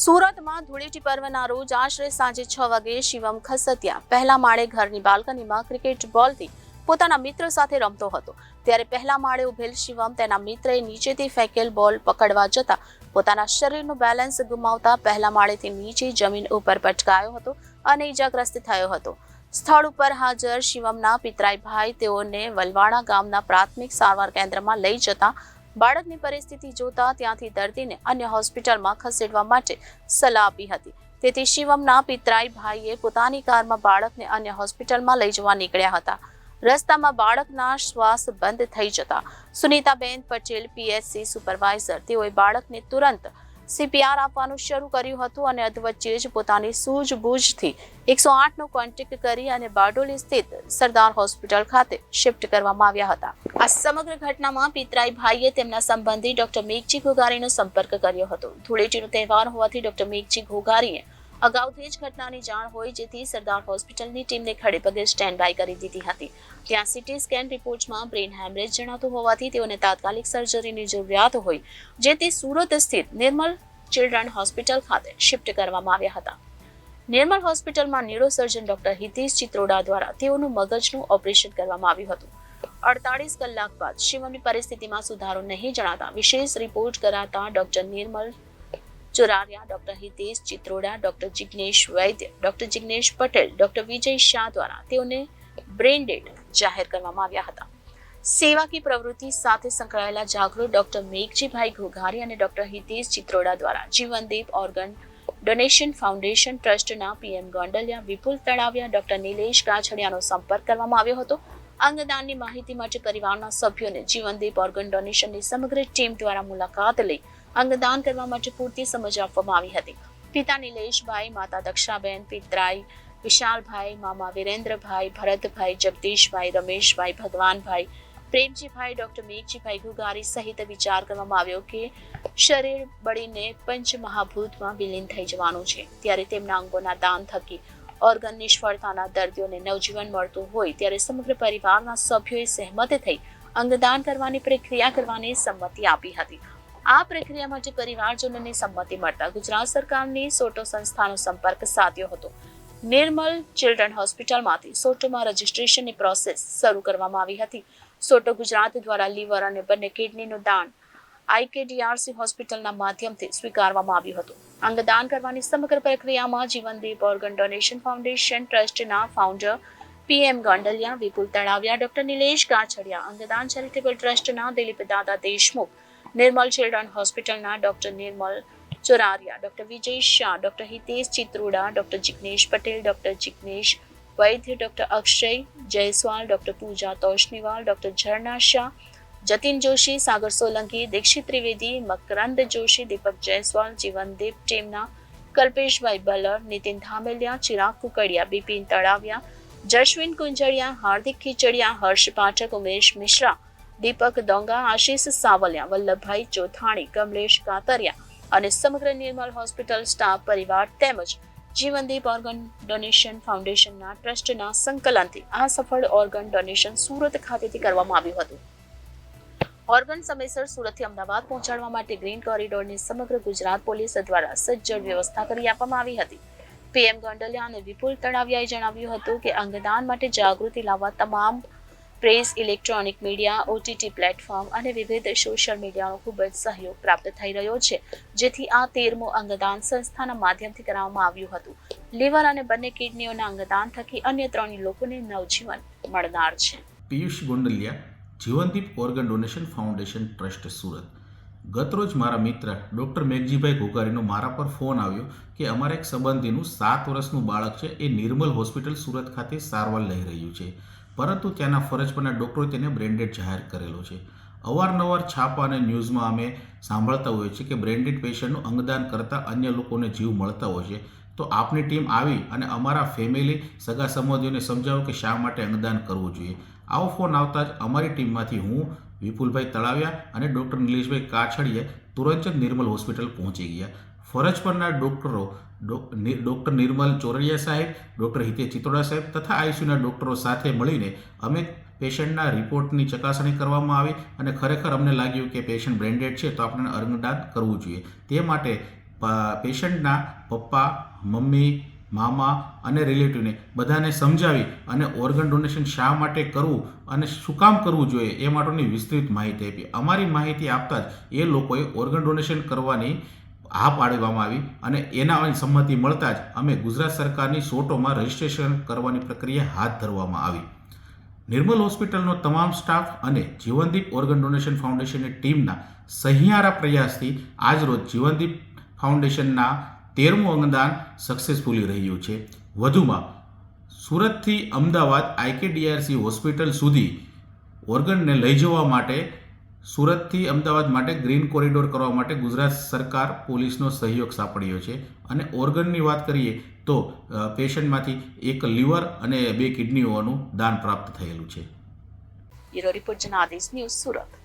સુરતમાં ધૂળેટી પર્વના રોજ આશરે સાંજે 6 વાગે શિવમ ખસતિયા પહેલા માળે ઘરની બાલ્કનીમાં ક્રિકેટ બોલથી પોતાના મિત્ર સાથે રમતો હતો ત્યારે પહેલા માળે ઉભેલ શિવમ તેના મિત્રએ નીચેથી ફેંકેલ બોલ પકડવા જતા પોતાના શરીરનું બેલેન્સ ગુમાવતા પહેલા માળેથી નીચે જમીન ઉપર પટકાયો હતો અને ઈજાગ્રસ્ત થયો હતો। સ્થળ ઉપર હાજર શિવમના પિતરાઈ ભાઈ તેઓને વલવાડા ગામના પ્રાથમિક સારવાર કેન્દ્રમાં લઈ જતા બાળકની પરિસ્થિતિ જોતા ત્યાંથી દર્દીને અન્ય હોસ્પિટલમાં ખસેડવા માટે સલાહ આપી હતી। તેથી શિવમના પિતરાઈ ભાઈએ પોતાની કારમાં બાળકને અન્ય હોસ્પિટલમાં લઈ જવા નીકળ્યા હતા। રસ્તામાં બાળકના શ્વાસ બંધ થઈ જતા સુનીતાબેન પટેલ પીએચસી સુપરવાઇઝર તેઓએ બાળકને તુરંત સીપીઆર આપવાનું શરૂ કર્યું હતું અને અધવચ્ચે જ પોતાની સૂઝબૂઝથી 108નો કોન્ટેક્ટ કરી અને બારડોલી સ્થિત સરદાર હોસ્પિટલ ખાતે શિફ્ટ કરવામાં આવ્યા હતા। આ સમગ્ર ઘટનામાં પિતરાઈ ભાઈએ તેમના સંબંધી ડોક્ટર મેઘજી ઘોઘારીનો સંપર્ક કર્યો હતો। ધૂળેટીનો તહેવાર હોવાથી ડોક્ટર મેઘજી ઘોઘારીએ અગાઉથી જ ઘટનાની જાણ હોય જેથી સરદાર હોસ્પિટલની ટીમને ખડેપગે સ્ટેન્ડ બાય કરી દીધી હતી। ત્યાં સીટી સ્કેન રિપોર્ટમાં બ્રેઇન હેમરેજ જણાતું હોવાથી તેઓને તાત્કાલિક સર્જરીની જરૂરિયાત હોય જેથી સુરત સ્થિત નિર્મલ ચિલ્ડ્રન હોસ્પિટલ ખાતે શિફ્ટ કરવામાં આવ્યા હતા। નિર્મલ હોસ્પિટલમાં ન્યુરોસર્જન ડોક્ટર હિતેશ ચિત્રોડા દ્વારા તેઓનું મગજનું ઓપરેશન કરવામાં આવ્યું હતું। 48 કલાક બાદ શિવમની પરિસ્થિતિમાં સુધારો નહીં જણાતા વિશેષ રિપોર્ટ કરાતા doctor Nirmal Chorariya, doctor Hitesh Chitroda, doctor Jignesh Vaidya, doctor Jignesh Patel, doctor Vijay Shah દ્વારા તેઓને બ્રેઇન ડેડ જાહેર કરવામાં આવ્યા હતા। સેવાકી પ્રવૃત્તિ સાથે સંકળાયેલા જાગૃત ડોક્ટર મેઘજીભાઈ ઘોઘારી અને ડોક્ટર હિતેશ ચિત્રોડા દ્વારા જીવનદીપ ઓર્ગન ડોનેશન ફાઉન્ડેશન ટ્રસ્ટના પીએમ ગોંડલિયા, વિપુલ તળાવિયા, ડોક્ટર નિલેશ કાછડિયાનો સંપર્ક કરવામાં આવ્યો હતો। અંગદાનની માહિતી માટે પરિવારના સભ્યોને જીવનદીપ ઓર્ગન ડોનેશનની સમગ્ર ટીમ દ્વારા મુલાકાત લઈ અંગદાન કરવા માટે પૂરતી સમજ આપવામાં આવી હતી। પિતા નિલેશભાઈ, માતા દક્ષાબેન, પિતરાઈ વિશાલભાઈ, મામા વિરેન્દ્રભાઈ, ભરતભાઈ, જગદીશભાઈ, રમેશભાઈ, ભગવાનભાઈ, પ્રેમજીભાઈ, ડોક્ટર મેઘજીભાઈ ઘોઘારી સહિત વિચાર કરવામાં આવ્યો કે શરીર બળીને પંચમહાભૂતમાં વિલીન થઈ જવાનું છે ત્યારે તેમના અંગોના દાન થકી ઓર્ગન નિષ્ફળતાના દર્દીઓને નવજીવન મળતું હોય ત્યારે સમગ્ર પરિવારના સભ્યોએ સહેમત થઈ અંગદાન કરવાની પ્રક્રિયા કરવાની સંમતિ આપી હતી। આ પ્રક્રિયા માટે પરિવારજનોની સંમતિ મળતા ગુજરાત સરકારની સોટો સંસ્થાનો સંપર્ક સાધ્યો હતો। નિર્મલ ચિલ્ડ્રન હોસ્પિટલમાંથી સોટોમાં રજીસ્ટ્રેશનની પ્રોસેસ શરૂ કરવામાં આવી હતી। સોટો ગુજરાત દ્વારા લીવર અને બંને કિડનીનું દાન આઈકેડીઆરસી હોસ્પિટલના માધ્યમથી સ્વીકારવામાં આવ્યું હતું। અંગદાન કરવાની સમગ્ર પ્રક્રિયામાં જીવનદીપ ઓર્ગન ડોનેશન ફાઉન્ડેશન ટ્રસ્ટના founder PM Gondaliya, Vipul Talaviya, doctor Nilesh Kachhadiya, Angdaan charitable ટ્રસ્ટના દિલીપ દાદા દેશમુખ, નિર્મલ ચિલ્ડ્રન હોસ્પિટલના doctor Nirmal Chorariya, doctor Vijay Shah, doctor Hitesh Chitroda, doctor Jignesh Patel, doctor Jignesh Vaidya, doctor Akshay Jaiswal, doctor Pooja Toshniwal, doctor Zarna Shah, Jatin Joshi, Sagar Solanki, Dixit Trivedi, Makrand Joshi, Deepak Jaiswal, Jivandeep ટીમના કલ્પેશભાઈ બલર, નીતિન ધામેલિયા, ચિરાગ કુકડિયા, બિપિન તળાવિયા, જશવિન કુંજળિયા, હાર્દિક ખીચડિયા, હર્ષ પાઠક, ઉમેશ મિશ્રા, દીપક દોંગા, આશીષ સાવલિયા, વલ્લભભાઈ ચોથાણી, કમલેશ કાતરિયા અને સમગ્ર નિર્મલ હોસ્પિટલ સ્ટાફ પરિવાર તેમજ જીવનદીપ ઓર્ગન ડોનેશન ફાઉન્ડેશનના ટ્રસ્ટના સંકલનથી આ સફળ ઓર્ગન ડોનેશન સુરત ખાતેથી કરવામાં આવ્યું હતું। ઓર્ગન સમયસર સુરતથી અમદાવાદ પહોંચાડવા માટે ગ્રીન કોરિડોરની સમગ્ર ગુજરાત પોલીસ દ્વારા સજ્જડ વ્યવસ્થા કરી આપવામાં આવી હતી। પીએમ ગોંડલિયા અને વિપુલ તળાવિયાએ જણાવ્યું હતું કે અંગદાન માટે જાગૃતિ લાવવા તમામ press, electronic media, OTT platform અને વિવિધ સોશિયલ મીડિયાનો ખૂબ જ સહયોગ પ્રાપ્ત થઈ રહ્યો છે જેથી આ 13મું અંગદાન સંસ્થાના માધ્યમથી કરવામાં આવ્યું હતું। લીવર અને બંને કિડનીઓના અંગદાન થકી અન્ય 3 લોકોને નવજીવન મળનાર છે। Piyush Gondaliya, Jivandeep organ donation foundation trust Surat. ગતરોજ મારા મિત્ર ડૉક્ટર મેઘજીભાઈ ઘોઘારીનો મારા પર ફોન આવ્યો કે અમારા એક સંબંધીનું 7 વર્ષનું બાળક છે એ નિર્મલ હોસ્પિટલ સુરત ખાતે સારવાર લઈ રહ્યું છે પરંતુ ત્યાંના ફરજ પરના ડૉક્ટરોએ તેને બ્રેન્ડેડ જાહેર કરેલો છે। અવારનવાર છાપા અને ન્યૂઝમાં અમે સાંભળતા હોઈએ છીએ કે બ્રેન્ડેડ પેશન્ટનું અંગદાન કરતાં અન્ય લોકોને જીવ મળતા હોય છે તો આપની ટીમ આવી અને અમારા ફેમિલી સગા સંબંધીઓને સમજાવો કે શા માટે અંગદાન કરવું જોઈએ। આવો ફોન આવતા જ અમારી ટીમમાંથી હું, વિપુલભાઈ તળાવિયા અને ડૉક્ટર નિલેશભાઈ કાછડિયા તુરંત જ નિર્મલ હોસ્પિટલ પહોંચી ગયા। ફરજ પરના ડૉક્ટરો ડૉક્ટર નિર્મલ ચોરૈયા સાહેબ, ડૉક્ટર હિતેશ ચિત્રોડા સાહેબ તથા આઈસીયુના ડૉક્ટરો સાથે મળીને અમે પેશન્ટના રિપોર્ટની ચકાસણી કરવામાં આવી અને ખરેખર અમને લાગ્યું કે પેશન્ટ બ્રેન્ડેડ છે તો આપણે અંગદાન કરવું જોઈએ। તે માટે પેશન્ટના પપ્પા, મમ્મી, મામા અને રિલેટિવને બધાને સમજાવી અને ઓર્ગન ડોનેશન શા માટે કરવું અને શું કામ કરવું જોઈએ એ માટેની વિસ્તૃત માહિતી આપી. અમારી માહિતી આપતા જ એ લોકોએ ઓર્ગન ડોનેશન કરવાની હા પાડવામાં આવી અને એના સંમતિ મળતા જ અમે ગુજરાત સરકારની સોટોમાં રજીસ્ટ્રેશન કરવાની પ્રક્રિયા હાથ ધરવામાં આવી. નિર્મલ હોસ્પિટલનો તમામ સ્ટાફ અને જીવનદીપ ઓર્ગન ડોનેશન ફાઉન્ડેશનની ટીમના સહિયારા પ્રયાસથી આજરોજ જીવનદીપ ફાઉન્ડેશનના 13મું અંગદાન સક્સેસફુલી રહ્યું છે. વધુમાં સુરતથી અમદાવાદ IKDRC હોસ્પિટલ સુધી ઓર્ગનને લઈ જવા માટે સુરતથી અમદાવાદ માટે ગ્રીન કોરિડોર કરવા માટે ગુજરાત સરકાર પોલીસનો સહયોગ સાંપડ્યો છે. અને ઓર્ગનની વાત કરીએ તો પેશન્ટમાંથી 1 લીવર અને 2 કિડનીઓનું દાન પ્રાપ્ત થયેલું છે. Bureau report Janadesh news Surat.